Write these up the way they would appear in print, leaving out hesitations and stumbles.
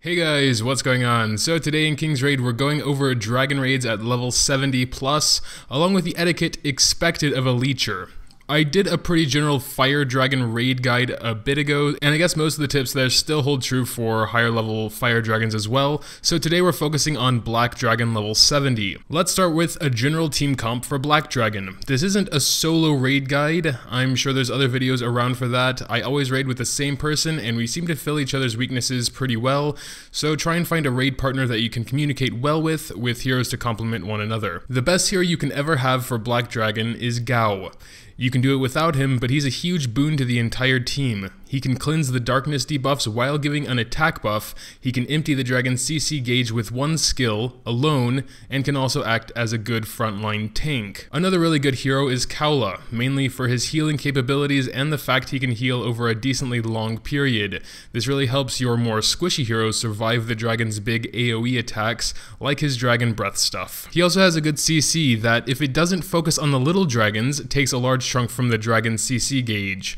Hey guys, what's going on? So today in King's Raid we're going over dragon raids at level 70 plus, along with the etiquette expected of a Leecher. I did a pretty general fire dragon raid guide a bit ago, and I guess most of the tips there still hold true for higher level fire dragons as well, so today we're focusing on black dragon level 70. Let's start with a general team comp for black dragon. This isn't a solo raid guide, I'm sure there's other videos around for that. I always raid with the same person and we seem to fill each other's weaknesses pretty well, so try and find a raid partner that you can communicate well with heroes to complement one another. The best hero you can ever have for black dragon is Gao. You can do it without him, but he's a huge boon to the entire team. He can cleanse the darkness debuffs while giving an attack buff, he can empty the dragon's CC gauge with one skill, alone, and can also act as a good frontline tank. Another really good hero is Kaula, mainly for his healing capabilities and the fact he can heal over a decently long period. This really helps your more squishy heroes survive the dragon's big AoE attacks, like his dragon breath stuff. He also has a good CC that, if it doesn't focus on the little dragons, takes a large chunk from the dragon's CC gauge.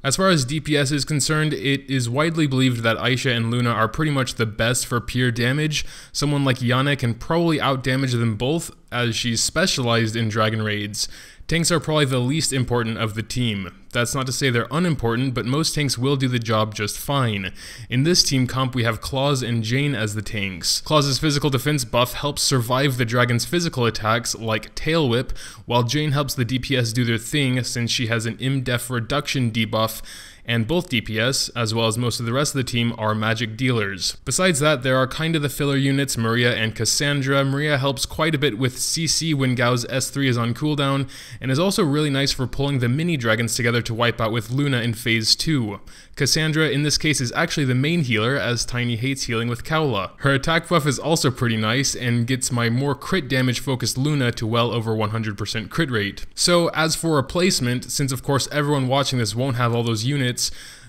As far as DPS is concerned, it is widely believed that Aisha and Luna are pretty much the best for pure damage. Someone like Yana can probably outdamage them both, as she's specialized in dragon raids. Tanks are probably the least important of the team. That's not to say they're unimportant, but most tanks will do the job just fine. In this team comp we have Claus and Jane as the tanks. Claus' physical defense buff helps survive the dragon's physical attacks, like Tail Whip, while Jane helps the DPS do their thing since she has an IM-Def reduction debuff, and both DPS, as well as most of the rest of the team, are magic dealers. Besides that, there are kind of the filler units, Maria and Cassandra. Maria helps quite a bit with CC when Gao's S3 is on cooldown, and is also really nice for pulling the mini dragons together to wipe out with Luna in phase 2. Cassandra in this case is actually the main healer, as Tiny hates healing with Kaula. Her attack buff is also pretty nice, and gets my more crit damage focused Luna to well over 100% crit rate. So as for replacement, since of course everyone watching this won't have all those units,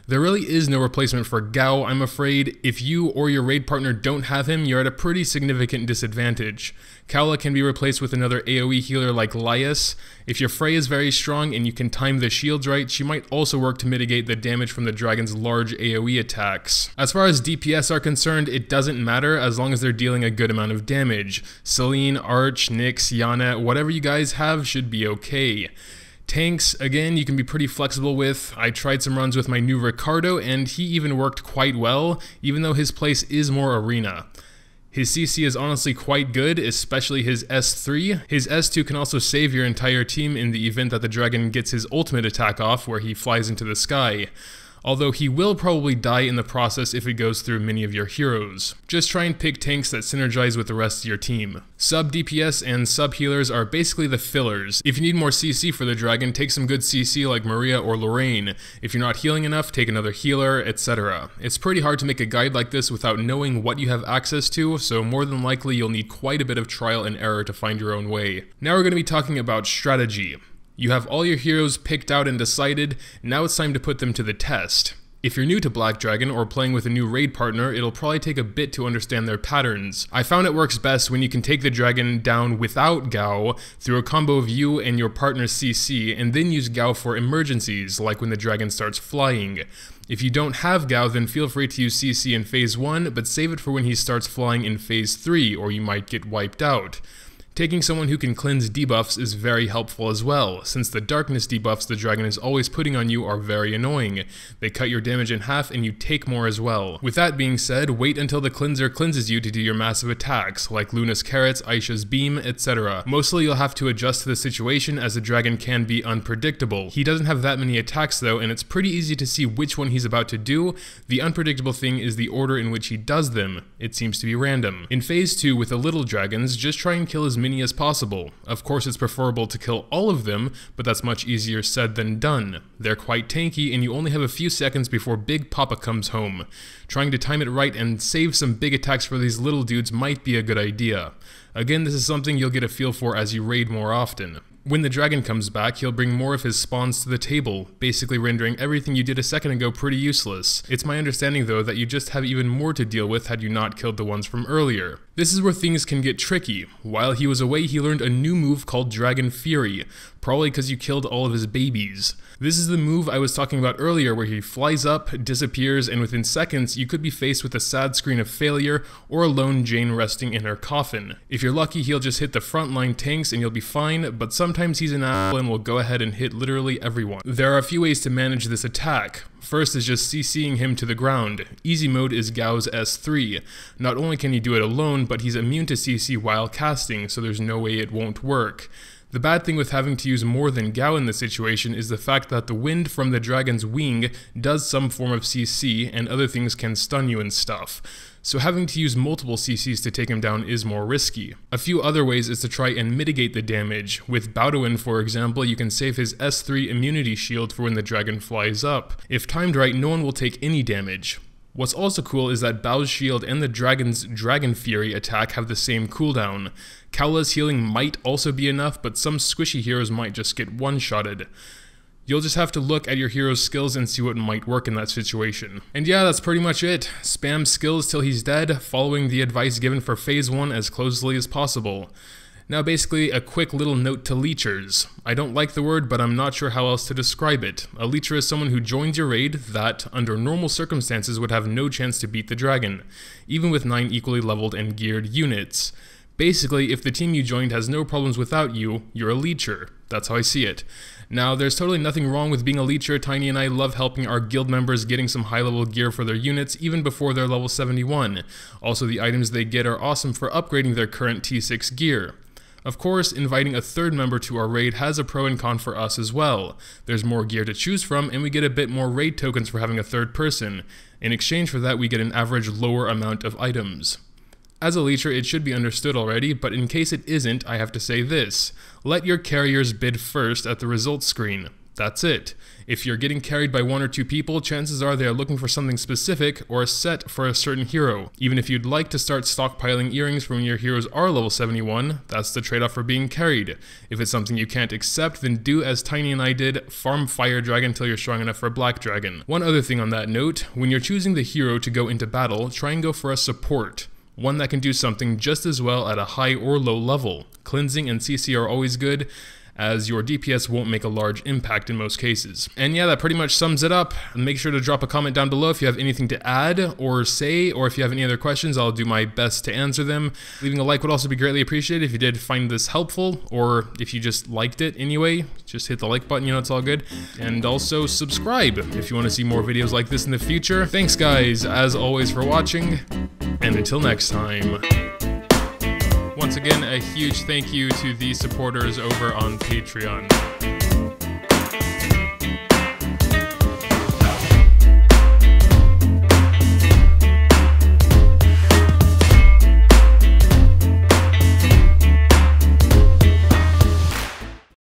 there really is no replacement for Gao, I'm afraid. If you or your raid partner don't have him, you're at a pretty significant disadvantage. Kaula can be replaced with another AoE healer like Laius. If your Frey is very strong and you can time the shields right, she might also work to mitigate the damage from the dragon's large AoE attacks. As far as DPS are concerned, it doesn't matter as long as they're dealing a good amount of damage. Celine, Arch, Nyx, Yana, whatever you guys have should be okay. Tanks, again, you can be pretty flexible with. I tried some runs with my new Ricardo and he even worked quite well, even though his place is more arena. His CC is honestly quite good, especially his S3. His S2 can also save your entire team in the event that the dragon gets his ultimate attack off where he flies into the sky. Although he will probably die in the process if it goes through many of your heroes. Just try and pick tanks that synergize with the rest of your team. Sub DPS and sub healers are basically the fillers. If you need more CC for the dragon, take some good CC like Maria or Lorraine. If you're not healing enough, take another healer, etc. It's pretty hard to make a guide like this without knowing what you have access to, so more than likely you'll need quite a bit of trial and error to find your own way. Now we're going to be talking about strategy. You have all your heroes picked out and decided, now it's time to put them to the test. If you're new to Black Dragon or playing with a new raid partner, it'll probably take a bit to understand their patterns. I found it works best when you can take the dragon down without Gao through a combo of you and your partner's CC, and then use Gao for emergencies, like when the dragon starts flying. If you don't have Gao, then feel free to use CC in phase 1, but save it for when he starts flying in phase 3, or you might get wiped out. Taking someone who can cleanse debuffs is very helpful as well, since the darkness debuffs the dragon is always putting on you are very annoying. They cut your damage in half and you take more as well. With that being said, wait until the cleanser cleanses you to do your massive attacks, like Luna's Carrots, Aisha's Beam, etc. Mostly you'll have to adjust to the situation as the dragon can be unpredictable. He doesn't have that many attacks though, and it's pretty easy to see which one he's about to do. The unpredictable thing is the order in which he does them. It seems to be random. In phase 2 with the little dragons, just try and kill as many as possible. Of course it's preferable to kill all of them, but that's much easier said than done. They're quite tanky and you only have a few seconds before Big Papa comes home. Trying to time it right and save some big attacks for these little dudes might be a good idea. Again, this is something you'll get a feel for as you raid more often. When the dragon comes back, he'll bring more of his spawns to the table, basically rendering everything you did a second ago pretty useless. It's my understanding though that you just have even more to deal with had you not killed the ones from earlier. This is where things can get tricky. While he was away, he learned a new move called Dragon Fury, probably because you killed all of his babies. This is the move I was talking about earlier where he flies up, disappears, and within seconds you could be faced with a sad screen of failure or a lone Jane resting in her coffin. If you're lucky, he'll just hit the frontline tanks and you'll be fine, but sometimes he's an asshole and will go ahead and hit literally everyone. There are a few ways to manage this attack. First is just CCing him to the ground. Easy mode is Gao's S3. Not only can he do it alone, but he's immune to CC while casting, so there's no way it won't work. The bad thing with having to use more than Gao in this situation is the fact that the wind from the dragon's wing does some form of CC, and other things can stun you and stuff. So having to use multiple CCs to take him down is more risky. A few other ways is to try and mitigate the damage. With Baudouin, for example, you can save his S3 immunity shield for when the dragon flies up. If timed right, no one will take any damage. What's also cool is that Bao's shield and the dragon's Dragon Fury attack have the same cooldown. Kaola's healing might also be enough, but some squishy heroes might just get one-shotted. You'll just have to look at your hero's skills and see what might work in that situation. And yeah, that's pretty much it. Spam skills till he's dead, following the advice given for phase 1 as closely as possible. Now basically a quick little note to Leechers. I don't like the word, but I'm not sure how else to describe it. A Leecher is someone who joins your raid that, under normal circumstances, would have no chance to beat the dragon, even with 9 equally leveled and geared units. Basically, if the team you joined has no problems without you, you're a Leecher. That's how I see it. Now, there's totally nothing wrong with being a Leecher. Tiny and I love helping our guild members getting some high-level gear for their units, even before they're level 71. Also, the items they get are awesome for upgrading their current T6 gear. Of course, inviting a third member to our raid has a pro and con for us as well. There's more gear to choose from, and we get a bit more raid tokens for having a third person. In exchange for that, we get an average lower amount of items. As a Leecher, it should be understood already, but in case it isn't, I have to say this. Let your carriers bid first at the results screen. That's it. If you're getting carried by 1 or 2 people, chances are they are looking for something specific or a set for a certain hero. Even if you'd like to start stockpiling earrings from when your heroes are level 71, that's the trade-off for being carried. If it's something you can't accept, then do as Tiny and I did, farm Fire Dragon until you're strong enough for Black Dragon. One other thing on that note, when you're choosing the hero to go into battle, try and go for a support. One that can do something just as well at a high or low level. Cleansing and CC are always good, as your DPS won't make a large impact in most cases. And yeah, that pretty much sums it up. Make sure to drop a comment down below if you have anything to add or say, or if you have any other questions, I'll do my best to answer them. Leaving a like would also be greatly appreciated if you did find this helpful, or if you just liked it anyway. Just hit the like button, you know, it's all good. And also subscribe if you want to see more videos like this in the future. Thanks guys, as always, for watching, and until next time. Once again, a huge thank you to the supporters over on Patreon.